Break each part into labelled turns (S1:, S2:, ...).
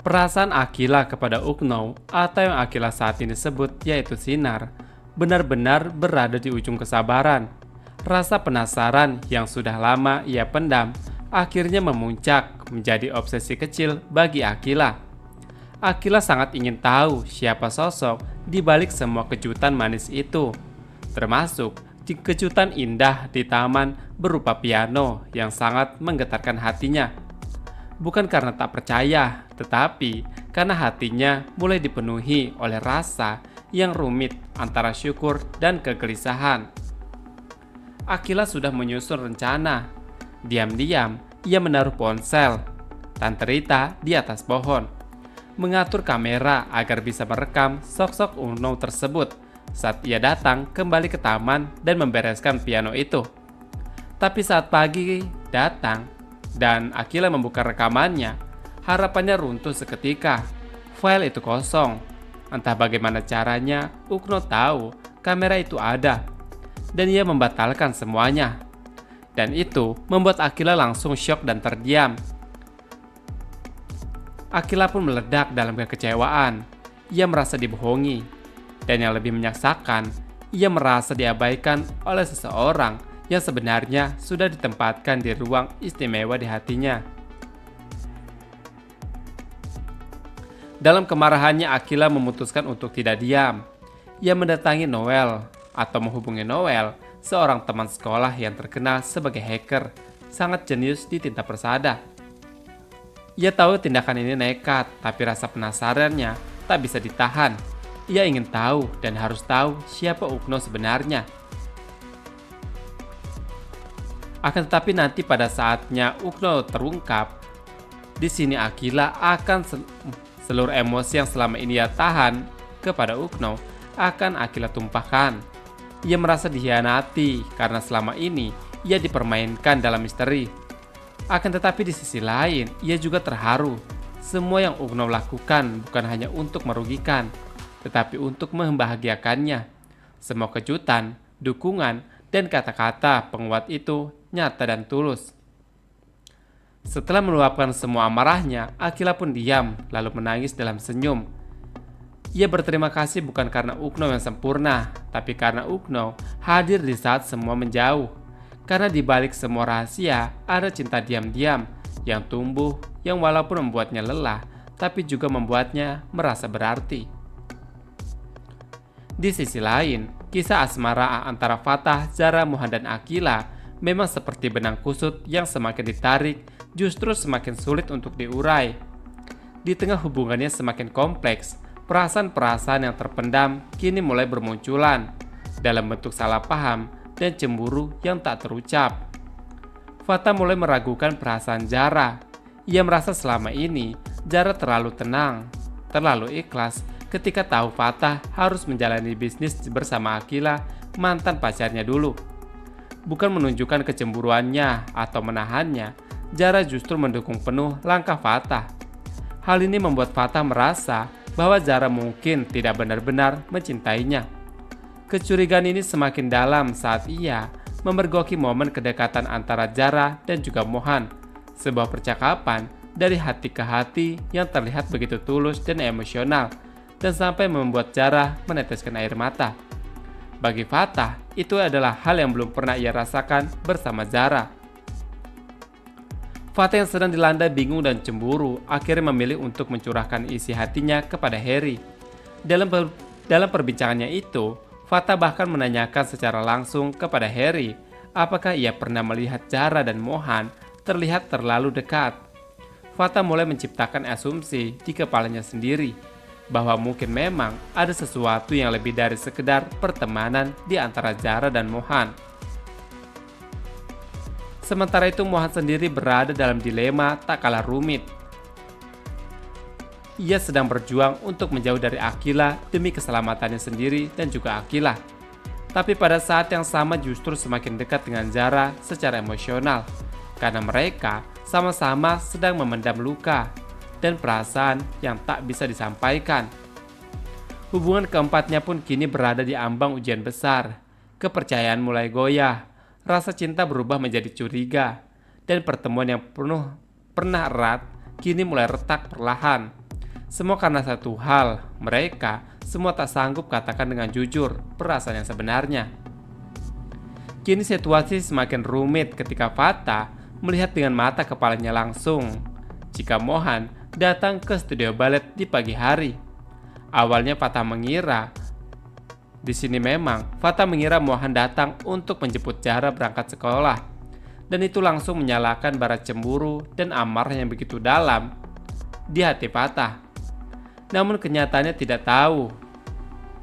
S1: Perasaan Akila kepada Ukno atau yang Akila saat ini sebut yaitu Sinar benar-benar berada di ujung kesabaran. Rasa penasaran yang sudah lama ia pendam akhirnya memuncak menjadi obsesi kecil bagi Akila. Akila sangat ingin tahu siapa sosok di balik semua kejutan manis itu, termasuk kejutan indah di taman berupa piano yang sangat menggetarkan hatinya. Bukan karena tak percaya, tetapi karena hatinya mulai dipenuhi oleh rasa yang rumit antara syukur dan kegelisahan. Akila sudah menyusun rencana. Diam-diam, ia menaruh ponsel Tante Rita di atas pohon, mengatur kamera agar bisa merekam sosok Ukno tersebut saat ia datang kembali ke taman dan membereskan piano itu. Tapi saat pagi datang dan Akila membuka rekamannya, harapannya runtuh seketika. File itu kosong. Entah bagaimana caranya, Ukno tahu kamera itu ada, dan ia membatalkan semuanya. Dan itu membuat Akila langsung syok dan terdiam. Akila pun meledak dalam kekecewaan. Ia merasa dibohongi. Dan yang lebih menyakitkan, ia merasa diabaikan oleh seseorang yang sebenarnya sudah ditempatkan di ruang istimewa di hatinya. Dalam kemarahannya, Akila memutuskan untuk tidak diam. Ia mendatangi Noel atau menghubungi Noel, seorang teman sekolah yang terkenal sebagai hacker, sangat jenius di tinta persada. Ia tahu tindakan ini nekat, tapi rasa penasarannya tak bisa ditahan. Ia ingin tahu dan harus tahu siapa Ukno sebenarnya. Akan tetapi nanti pada saatnya Ukno terungkap, di sini Akila akan seluruh emosi yang selama ini ia tahan kepada Ukno akan Akila tumpahkan. Ia merasa dikhianati karena selama ini ia dipermainkan dalam misteri. Akan tetapi di sisi lain, ia juga terharu. Semua yang Ukno lakukan bukan hanya untuk merugikan, tetapi untuk membahagiakannya. Semua kejutan, dukungan, dan kata-kata penguat itu nyata dan tulus. Setelah meluapkan semua amarahnya, Akila pun diam, lalu menangis dalam senyum. Ia berterima kasih bukan karena Ukno yang sempurna, tapi karena Ukno hadir di saat semua menjauh. Karena di balik semua rahasia, ada cinta diam-diam yang tumbuh, yang walaupun membuatnya lelah, tapi juga membuatnya merasa berarti. Di sisi lain, kisah asmara antara Fatah, Zara, Mohan, dan Akila memang seperti benang kusut yang semakin ditarik, justru semakin sulit untuk diurai. Di tengah hubungannya semakin kompleks, perasaan-perasaan yang terpendam kini mulai bermunculan dalam bentuk salah paham dan cemburu yang tak terucap. Fatah mulai meragukan perasaan Zara. Ia merasa selama ini Zara terlalu tenang, terlalu ikhlas ketika tahu Fatah harus menjalani bisnis bersama Akila, mantan pacarnya dulu. Bukan menunjukkan kecemburuannya atau menahannya, Zara justru mendukung penuh langkah Fatah. Hal ini membuat Fatah merasa bahwa Zara mungkin tidak benar-benar mencintainya. Kecurigaan ini semakin dalam saat ia memergoki momen kedekatan antara Zara dan juga Mohan, sebuah percakapan dari hati ke hati yang terlihat begitu tulus dan emosional, dan sampai membuat Zara meneteskan air mata. Bagi Fatah, itu adalah hal yang belum pernah ia rasakan bersama Zara. Fatah yang sedang dilanda bingung dan cemburu akhirnya memilih untuk mencurahkan isi hatinya kepada Harry. Dalam perbincangannya itu, Fatah bahkan menanyakan secara langsung kepada Harry apakah ia pernah melihat Zara dan Mohan terlihat terlalu dekat. Fatah mulai menciptakan asumsi di kepalanya sendiri bahwa mungkin memang ada sesuatu yang lebih dari sekedar pertemanan di antara Zara dan Mohan. Sementara itu Mohan sendiri berada dalam dilema tak kalah rumit. Ia sedang berjuang untuk menjauh dari Akila demi keselamatannya sendiri dan juga Akila. Tapi pada saat yang sama justru semakin dekat dengan Zara secara emosional, karena mereka sama-sama sedang memendam luka dan perasaan yang tak bisa disampaikan. Hubungan keempatnya pun kini berada di ambang ujian besar. Kepercayaan mulai goyah, rasa cinta berubah menjadi curiga, dan pertemuan yang pernah erat kini mulai retak perlahan. Semua karena satu hal, mereka semua tak sanggup katakan dengan jujur perasaan yang sebenarnya. Kini situasi semakin rumit ketika Fatah melihat dengan mata kepalanya langsung jika Mohan datang ke studio balet di pagi hari. Awalnya Fatah mengira Mohan datang untuk menjemput Zahra berangkat sekolah, dan itu langsung menyalakan bara cemburu dan amarah yang begitu dalam di hati Fatah. Namun kenyataannya tidak tahu.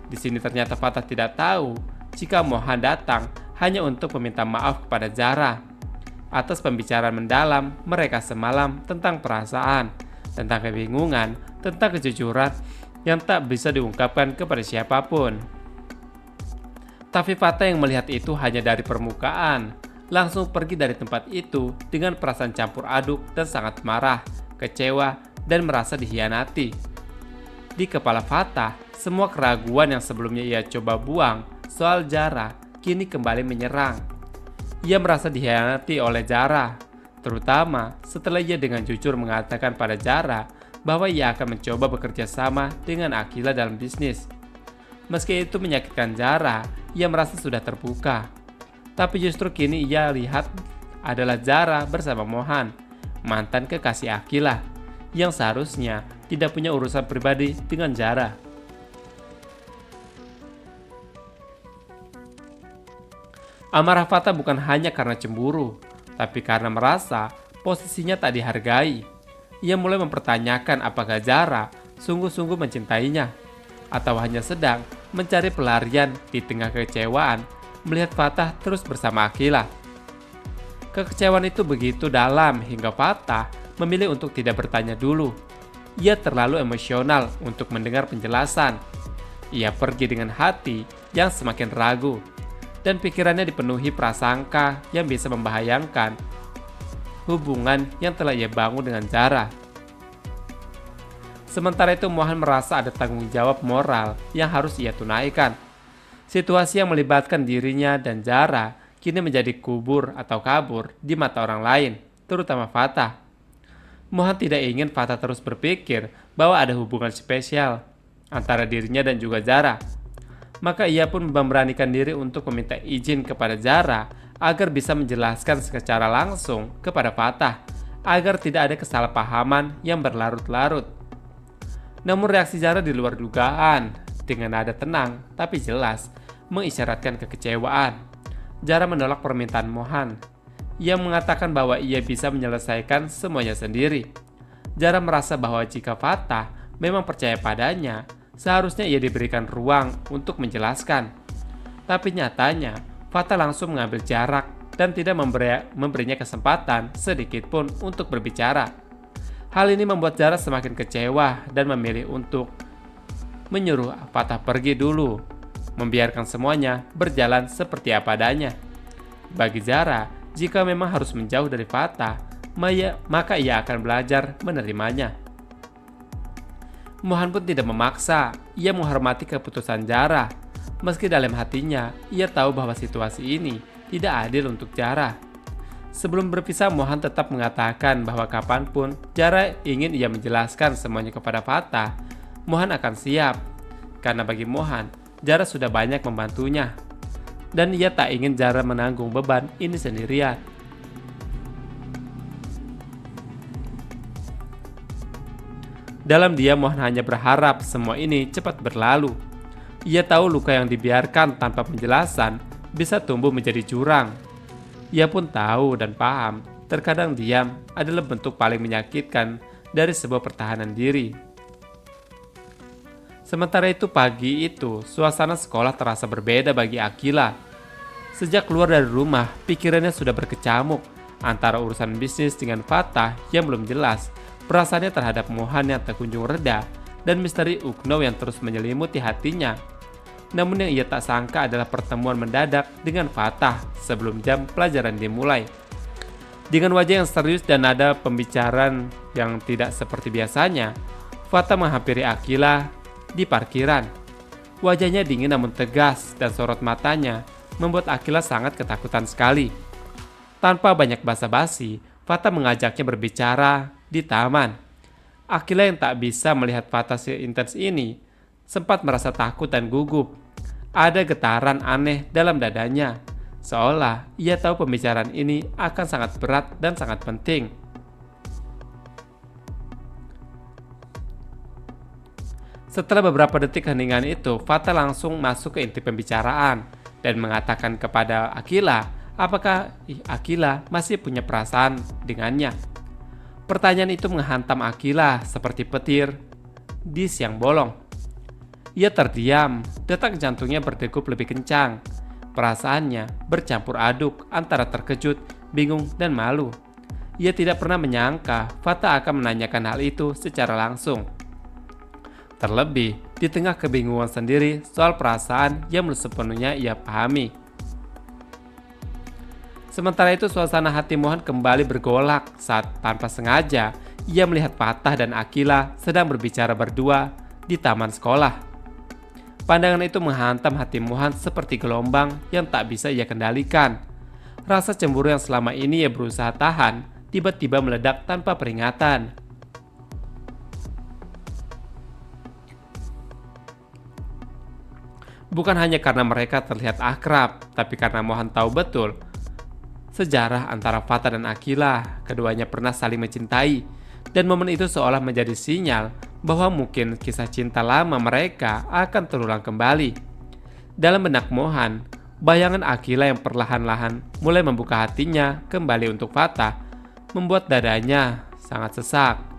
S1: Di sini ternyata Fatah tidak tahu jika Mohan datang hanya untuk meminta maaf kepada Zahra atas pembicaraan mendalam mereka semalam tentang perasaan, tentang kebingungan, tentang kejujuran yang tak bisa diungkapkan kepada siapapun. Tapi Fatah yang melihat itu hanya dari permukaan, langsung pergi dari tempat itu dengan perasaan campur aduk dan sangat marah, kecewa, dan merasa dikhianati. Di kepala Fatah, semua keraguan yang sebelumnya ia coba buang soal Zahra kini kembali menyerang. Ia merasa dikhianati oleh Zahra, terutama setelah ia dengan jujur mengatakan pada Zahra bahwa ia akan mencoba bekerja sama dengan Aqila dalam bisnis. Meski itu menyakitkan Zahra, ia merasa sudah terbuka. Tapi justru kini ia lihat adalah Zahra bersama Mohan, mantan kekasih Aqila, yang seharusnya tidak punya urusan pribadi dengan Zahra. Amarah Fatah bukan hanya karena cemburu, tapi karena merasa posisinya tak dihargai. Ia mulai mempertanyakan apakah Zahra sungguh-sungguh mencintainya, atau hanya sedang mencari pelarian di tengah kekecewaan melihat Fatah terus bersama Aqila. Kekecewaan itu begitu dalam hingga Fatah memilih untuk tidak bertanya dulu. Ia terlalu emosional untuk mendengar penjelasan. Ia pergi dengan hati yang semakin ragu, dan pikirannya dipenuhi prasangka yang bisa membahayakan hubungan yang telah ia bangun dengan Zahra. Sementara itu Mohan merasa ada tanggung jawab moral yang harus ia tunaikan. Situasi yang melibatkan dirinya dan Zahra kini menjadi kubur atau kabur di mata orang lain, terutama Fatah. Mohan tidak ingin Fatah terus berpikir bahwa ada hubungan spesial antara dirinya dan juga Zahra. Maka ia pun memberanikan diri untuk meminta izin kepada Zahra agar bisa menjelaskan secara langsung kepada Fatah agar tidak ada kesalahpahaman yang berlarut-larut. Namun reaksi Zahra di luar dugaan, dengan nada tenang tapi jelas mengisyaratkan kekecewaan. Zahra menolak permintaan Mohan. Ia mengatakan bahwa ia bisa menyelesaikan semuanya sendiri. Zahra merasa bahwa jika Fatah memang percaya padanya, seharusnya ia diberikan ruang untuk menjelaskan. Tapi nyatanya, Fatah langsung mengambil jarak dan tidak memberinya kesempatan sedikit pun untuk berbicara. Hal ini membuat Zahra semakin kecewa dan memilih untuk menyuruh Fatah pergi dulu, membiarkan semuanya berjalan seperti apa adanya. Bagi Zahra, jika memang harus menjauh dari Fatah, maka ia akan belajar menerimanya. Mohan pun tidak memaksa, ia menghormati keputusan Zahra. Meski dalam hatinya, ia tahu bahwa situasi ini tidak adil untuk Zahra. Sebelum berpisah, Mohan tetap mengatakan bahwa kapanpun Zahra ingin ia menjelaskan semuanya kepada Fatah, Mohan akan siap. Karena bagi Mohan, Zahra sudah banyak membantunya, dan ia tak ingin Zahra menanggung beban ini sendirian. Dalam diam, Mohan hanya berharap semua ini cepat berlalu. Ia tahu luka yang dibiarkan tanpa penjelasan bisa tumbuh menjadi jurang. Ia pun tahu dan paham, terkadang diam adalah bentuk paling menyakitkan dari sebuah pertahanan diri. Sementara itu pagi itu, suasana sekolah terasa berbeda bagi Aqila. Sejak keluar dari rumah, pikirannya sudah berkecamuk antara urusan bisnis dengan Fatah yang belum jelas, perasaannya terhadap Mohan yang tak kunjung reda, dan misteri Ukno yang terus menyelimuti hatinya. Namun yang ia tak sangka adalah pertemuan mendadak dengan Fatah sebelum jam pelajaran dimulai. Dengan wajah yang serius dan nada pembicaraan yang tidak seperti biasanya, Fatah menghampiri Aqila di parkiran. Wajahnya dingin namun tegas dan sorot matanya membuat Aqila sangat ketakutan sekali. Tanpa banyak basa-basi, Fatah mengajaknya berbicara di taman. Akila yang tak bisa melihat Fatah seintens ini sempat merasa takut dan gugup. Ada getaran aneh dalam dadanya, seolah ia tahu pembicaraan ini akan sangat berat dan sangat penting. Setelah beberapa detik heningan itu, Fatah langsung masuk ke inti pembicaraan dan mengatakan kepada Akila, apakah Akila masih punya perasaan dengannya. Pertanyaan itu menghantam Akila seperti petir di siang bolong. Ia terdiam, detak jantungnya berdegup lebih kencang. Perasaannya bercampur aduk antara terkejut, bingung, dan malu. Ia tidak pernah menyangka Fatah akan menanyakan hal itu secara langsung. Terlebih, di tengah kebingungan sendiri soal perasaan yang belum sepenuhnya ia pahami. Sementara itu, suasana hati Mohan kembali bergolak saat tanpa sengaja ia melihat Fatah dan Akila sedang berbicara berdua di taman sekolah. Pandangan itu menghantam hati Mohan seperti gelombang yang tak bisa ia kendalikan. Rasa cemburu yang selama ini ia berusaha tahan tiba-tiba meledak tanpa peringatan. Bukan hanya karena mereka terlihat akrab, tapi karena Mohan tahu betul sejarah antara Fatah dan Akila. Keduanya pernah saling mencintai, dan momen itu seolah menjadi sinyal bahwa mungkin kisah cinta lama mereka akan terulang kembali. Dalam benak Mohan, bayangan Akila yang perlahan-lahan mulai membuka hatinya kembali untuk Fatah membuat dadanya sangat sesak.